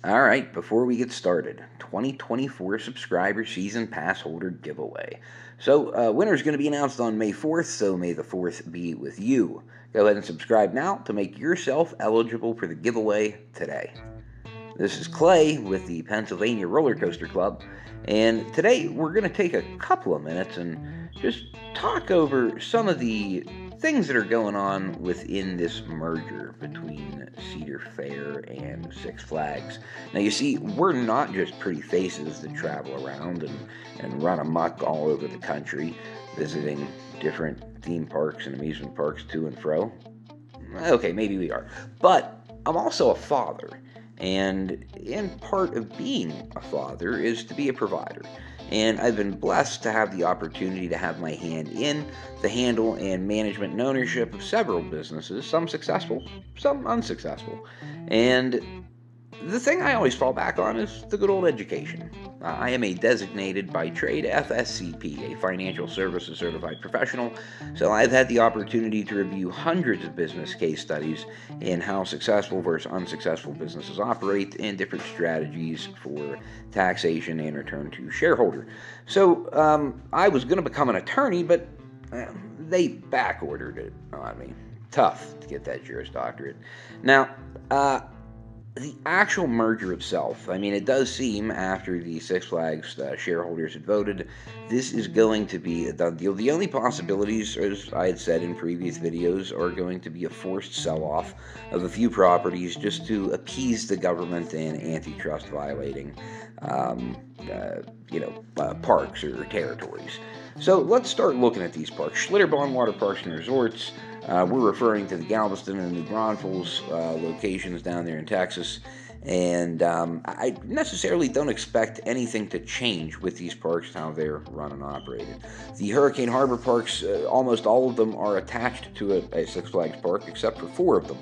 All right, before we get started, 2024 subscriber season pass holder giveaway. So, winner is going to be announced on May 4th, so may the 4th be with you. Go ahead and subscribe now to make yourself eligible for the giveaway today. This is Clay with the Pennsylvania Roller Coaster Club, and today we're going to take a couple of minutes and just talk over some of the things that are going on within this merger between Cedar Fair and Six Flags. Now, you see, we're not just pretty faces that travel around and run amok all over the country, visiting different theme parks and amusement parks to and fro. Okay, maybe we are. But I'm also a father. And part of being a father is to be a provider. And I've been blessed to have the opportunity to have my hand in the handle and management and ownership of several businesses, some successful, some unsuccessful. And the thing I always fall back on is the good old education. I am a designated by trade FSCP, a financial services certified professional, so I've had the opportunity to review hundreds of business case studies in how successful versus unsuccessful businesses operate and different strategies for taxation and return to shareholder. So I was going to become an attorney, but they back ordered it on me. Tough to get that Juris Doctorate. Now, the actual merger itself, I mean, it does seem after the Six Flags shareholders had voted, this is going to be a done deal. The only possibilities, as I had said in previous videos, are going to be a forced sell-off of a few properties just to appease the government and antitrust violating, parks or territories. So let's start looking at these parks. Schlitterbahn Water Parks and Resorts. We're referring to the Galveston and New Braunfels locations down there in Texas. And I necessarily don't expect anything to change with these parks, how they're run and operated. The Hurricane Harbor parks, almost all of them are attached to a Six Flags park, except for 4 of them.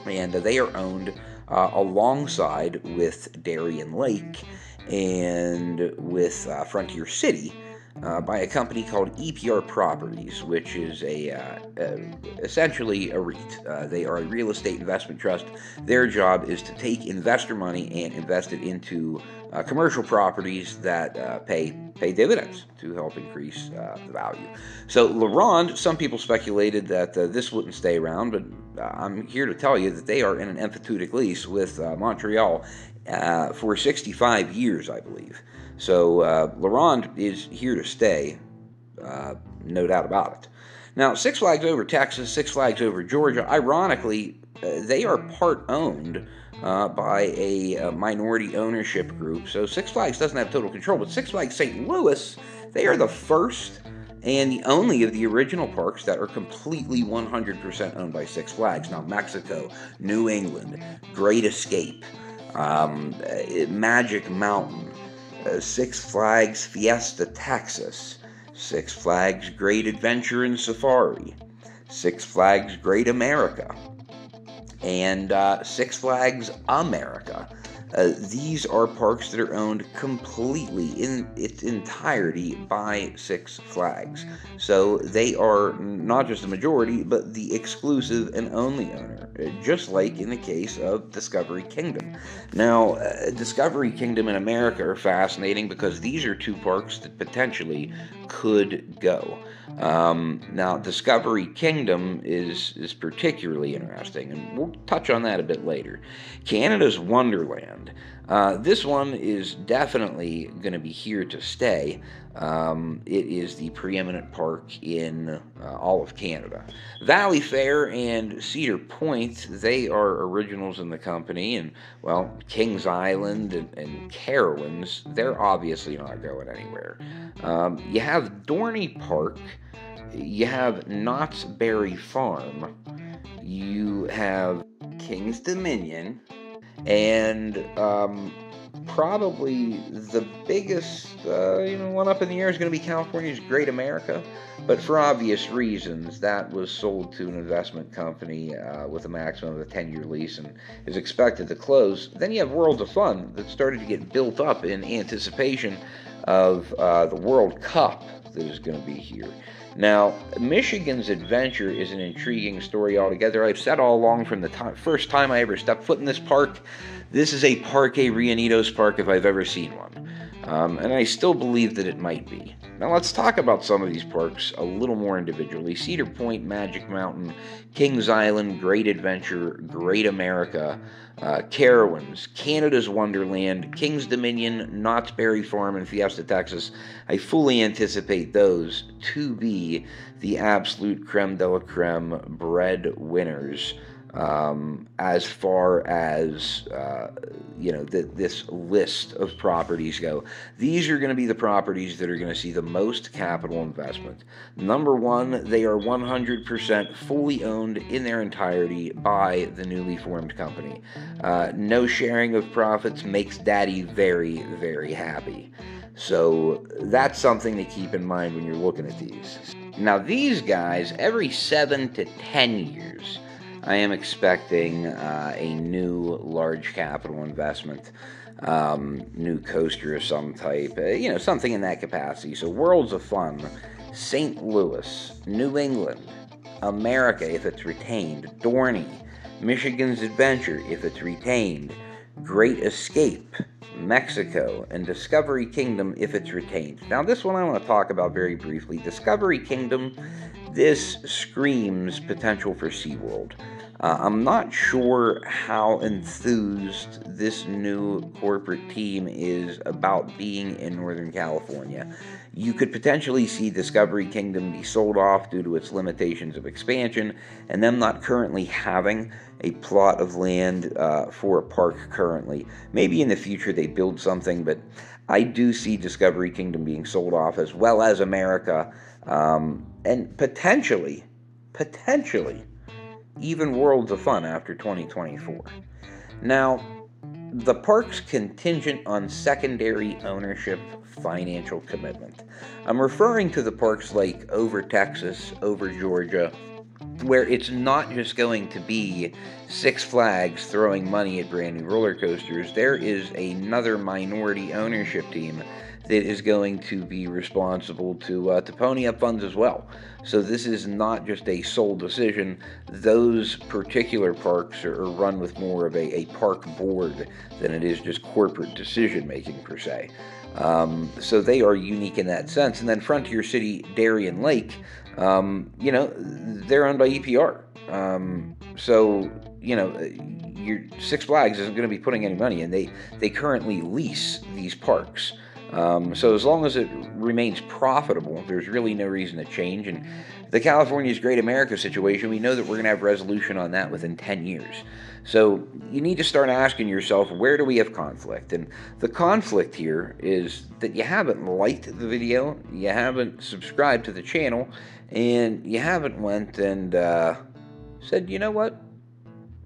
And they are owned alongside with Darien Lake and with Frontier City. By a company called EPR Properties, which is essentially a REIT. They are a real estate investment trust. Their job is to take investor money and invest it into commercial properties that pay dividends to help increase the value. So LaRonde, some people speculated that this wouldn't stay around, but I'm here to tell you that they are in an emphyteutic lease with Montreal for 65 years, I believe. So LaRonde is here to stay, no doubt about it. Now, Six Flags Over Texas, Six Flags Over Georgia, ironically, they are part owned by a minority ownership group. So Six Flags doesn't have total control, but Six Flags St. Louis, they are the first and the only of the original parks that are completely 100% owned by Six Flags. Now, Mexico, New England, Great Escape, Magic Mountain, Six Flags Fiesta Texas, Six Flags Great Adventure and Safari, Six Flags Great America, and Six Flags America. These are parks that are owned completely in its entirety by Six Flags. So they are not just the majority, but the exclusive and only owner, just like in the case of Discovery Kingdom. Now, Discovery Kingdom and America are fascinating because these are 2 parks that potentially could go. Now, Discovery Kingdom is particularly interesting, and we'll touch on that a bit later. Canada's Wonderland. This one is definitely going to be here to stay. It is the preeminent park in all of Canada. Valley Fair and Cedar Point, they are originals in the company, and, well, Kings Island and Carowinds, they're obviously not going anywhere. You have Dorney Park, you have Knott's Berry Farm, you have King's Dominion, and probably the biggest one up in the air is going to be California's Great America, but for obvious reasons that was sold to an investment company with a maximum of a 10-year lease and is expected to close. Then you have Worlds of Fun that started to get built up in anticipation of the World Cup that is going to be here. Now, Michigan's adventure is an intriguing story altogether. I've said all along from the first time I ever stepped foot in this park, this is a Parque Reunidos park if I've ever seen one. And I still believe that it might be. Now let's talk about some of these parks a little more individually. Cedar Point, Magic Mountain, Kings Island, Great Adventure, Great America, Carowinds, Canada's Wonderland, Kings Dominion, Knott's Berry Farm, and Fiesta, Texas. I fully anticipate those to be the absolute creme de la creme bread winners as far as this list of properties go. These are going to be the properties that are going to see the most capital investment. Number one, they are 100% fully owned in their entirety by the newly formed company. No sharing of profits makes Daddy very, very happy. So that's something to keep in mind when you're looking at these. Now these guys, every 7 to 10 years, I am expecting a new large capital investment, new coaster of some type, something in that capacity. So Worlds of Fun, St. Louis, New England, America if it's retained, Dorney, Michigan's Adventure if it's retained, Great Escape, Mexico, and Discovery Kingdom if it's retained. Now this one I want to talk about very briefly. Discovery Kingdom, this screams potential for SeaWorld. I'm not sure how enthused this new corporate team is about being in Northern California. You could potentially see Discovery Kingdom be sold off due to its limitations of expansion, and them not currently having a plot of land for a park currently. Maybe in the future they build something, but I do see Discovery Kingdom being sold off, as well as America, and potentially, even Worlds of Fun after 2024. Now, the park's contingent on secondary ownership financial commitment. I'm referring to the parks like over Texas, over Georgia, where it's not just going to be Six Flags throwing money at brand new roller coasters. There is another minority ownership team that is going to be responsible to pony up funds as well. So this is not just a sole decision. Those particular parks are run with more of a park board than it is just corporate decision making per se. So they are unique in that sense. And then Frontier City, Darien Lake, they're owned by EPR. Your Six Flags isn't going to be putting any money in. They currently lease these parks. So as long as it remains profitable, there's really no reason to change. And the California's Great America situation, we know that we're going to have resolution on that within 10 years. So you need to start asking yourself, where do we have conflict? And the conflict here is that you haven't liked the video, you haven't subscribed to the channel, and you haven't went and said, you know what?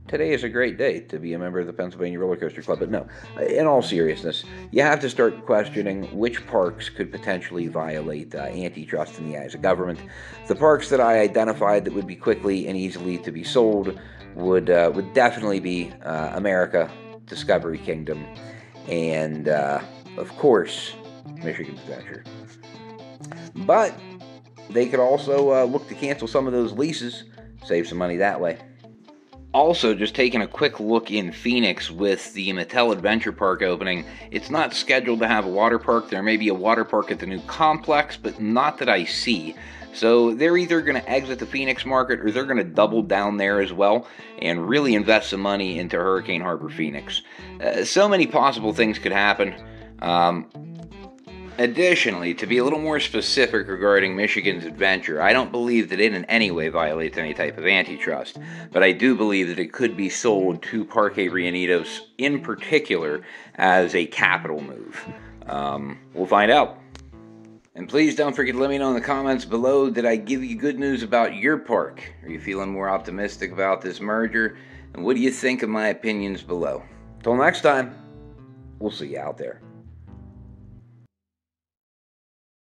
Today is a great day to be a member of the Pennsylvania Roller Coaster Club. But no, in all seriousness, you have to start questioning which parks could potentially violate antitrust in the eyes of government. The parks that I identified that would be quickly and easily to be sold would definitely be America, Discovery Kingdom, and, of course, Michigan's Adventure. But they could also look to cancel some of those leases, save some money that way. Also, just taking a quick look in Phoenix with the Mattel Adventure Park opening, it's not scheduled to have a water park. There may be a water park at the new complex, but not that I see. So they're either going to exit the Phoenix market or they're going to double down there as well and really invest some money into Hurricane Harbor Phoenix. So many possible things could happen. Additionally, to be a little more specific regarding Michigan's Adventure, I don't believe that it in any way violates any type of antitrust, but I do believe that it could be sold to Parque Reunidos in particular as a capital move. We'll find out. And please don't forget to let me know in the comments below, did I give you good news about your park? Are you feeling more optimistic about this merger? And what do you think of my opinions below? Till next time, we'll see you out there.